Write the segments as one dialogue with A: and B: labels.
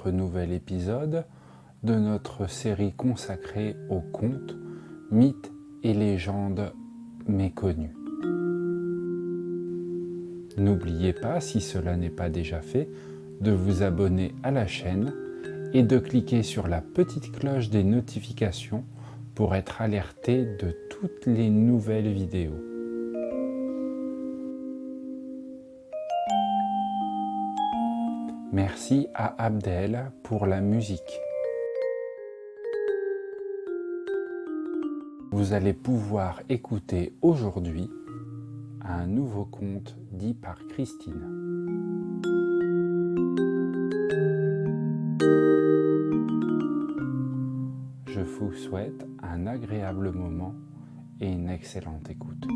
A: notre nouvel épisode de notre série consacrée aux contes, mythes et légendes méconnues. N'oubliez pas, si cela n'est pas déjà fait, de vous abonner à la chaîne et de cliquer sur la petite cloche des notifications pour être alerté de toutes les nouvelles vidéos. Merci à Abdel pour la musique. Vous allez pouvoir écouter aujourd'hui un nouveau conte dit par Christine. Je vous souhaite un agréable moment et une excellente écoute.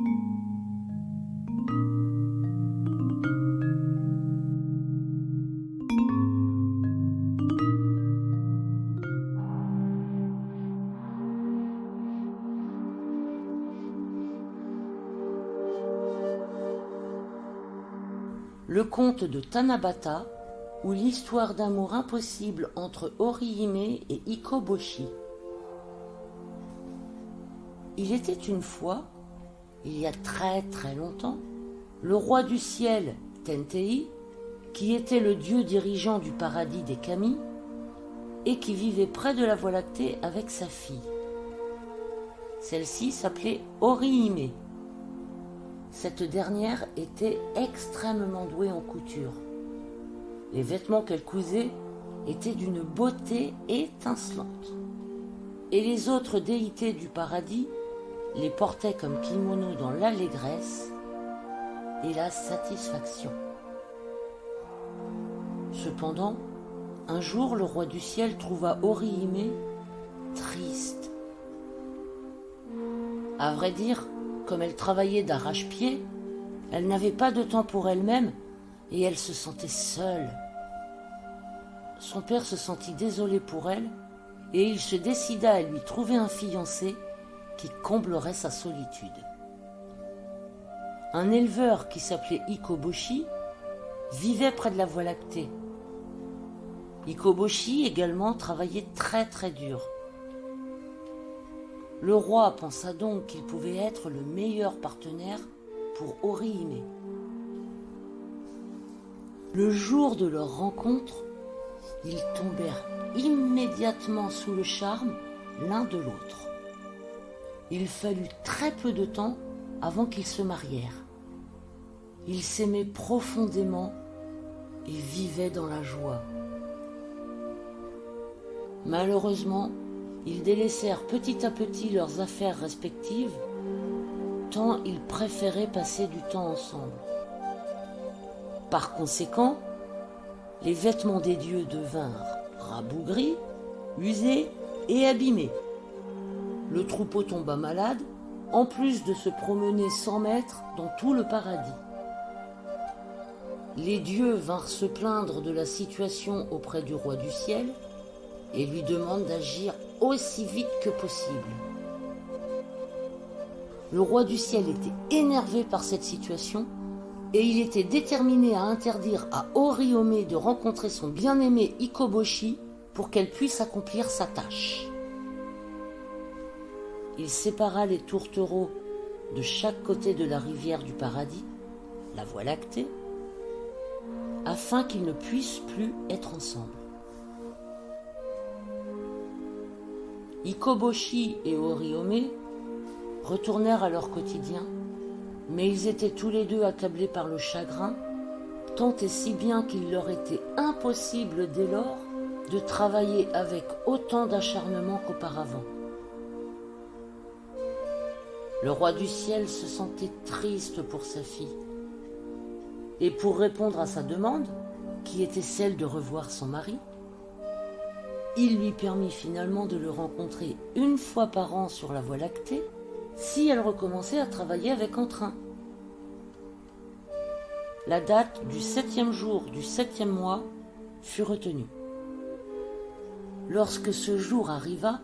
B: Le conte de Tanabata, ou l'histoire d'amour impossible entre Orihime et Ikoboshi. Il était une fois, il y a très très longtemps, le roi du ciel, Tentei, qui était le dieu dirigeant du paradis des kami, et qui vivait près de la Voie lactée avec sa fille. Celle-ci s'appelait Orihime. Cette dernière était extrêmement douée en couture. Les vêtements qu'elle cousait étaient d'une beauté étincelante. Et les autres déités du paradis les portaient comme kimono dans l'allégresse et la satisfaction. Cependant, un jour, le roi du ciel trouva Orihime triste. À vrai dire, comme elle travaillait d'arrache-pied, elle n'avait pas de temps pour elle-même et elle se sentait seule. Son père se sentit désolé pour elle et il se décida à lui trouver un fiancé qui comblerait sa solitude. Un éleveur qui s'appelait Ikoboshi vivait près de la Voie lactée. Ikoboshi également travaillait très très dur. Le roi pensa donc qu'il pouvait être le meilleur partenaire pour Orihime. Le jour de leur rencontre, ils tombèrent immédiatement sous le charme l'un de l'autre. Il fallut très peu de temps avant qu'ils se marièrent. Ils s'aimaient profondément et vivaient dans la joie. Malheureusement, ils délaissèrent petit à petit leurs affaires respectives, tant ils préféraient passer du temps ensemble. Par conséquent, les vêtements des dieux devinrent rabougris, usés et abîmés. Le troupeau tomba malade, en plus de se promener sans maître dans tout le paradis. Les dieux vinrent se plaindre de la situation auprès du roi du ciel et lui demandent d'agir aussi vite que possible. Le roi du ciel était énervé par cette situation et il était déterminé à interdire à Orihime de rencontrer son bien-aimé Ikoboshi pour qu'elle puisse accomplir sa tâche. Il sépara les tourtereaux de chaque côté de la rivière du paradis, la Voie lactée, afin qu'ils ne puissent plus être ensemble. Ikoboshi et Orihime retournèrent à leur quotidien, mais ils étaient tous les deux accablés par le chagrin, tant et si bien qu'il leur était impossible dès lors de travailler avec autant d'acharnement qu'auparavant. Le roi du ciel se sentait triste pour sa fille, et pour répondre à sa demande, qui était celle de revoir son mari, il lui permit finalement de le rencontrer une fois par an sur la Voie lactée, si elle recommençait à travailler avec entrain. La date du 7e jour du 7e mois fut retenue. Lorsque ce jour arriva,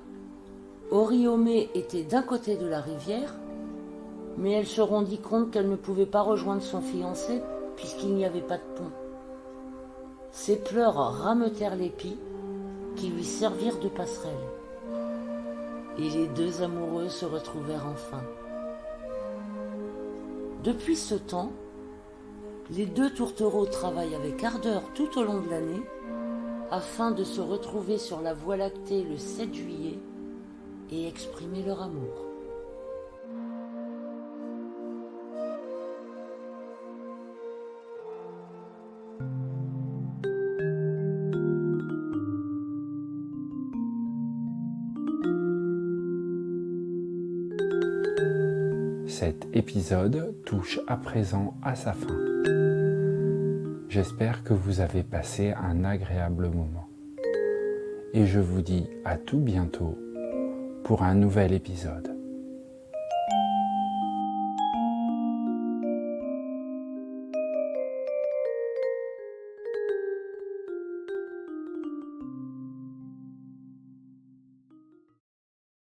B: Orihime était d'un côté de la rivière, mais elle se rendit compte qu'elle ne pouvait pas rejoindre son fiancé puisqu'il n'y avait pas de pont. Ses pleurs rameutèrent l'épi qui lui servirent de passerelle. Et les deux amoureux se retrouvèrent enfin. Depuis ce temps, les deux tourtereaux travaillent avec ardeur tout au long de l'année afin de se retrouver sur la Voie lactée le 7 juillet et exprimer leur amour.
A: Cet épisode touche à présent à sa fin. J'espère que vous avez passé un agréable moment. Et je vous dis à tout bientôt pour un nouvel épisode.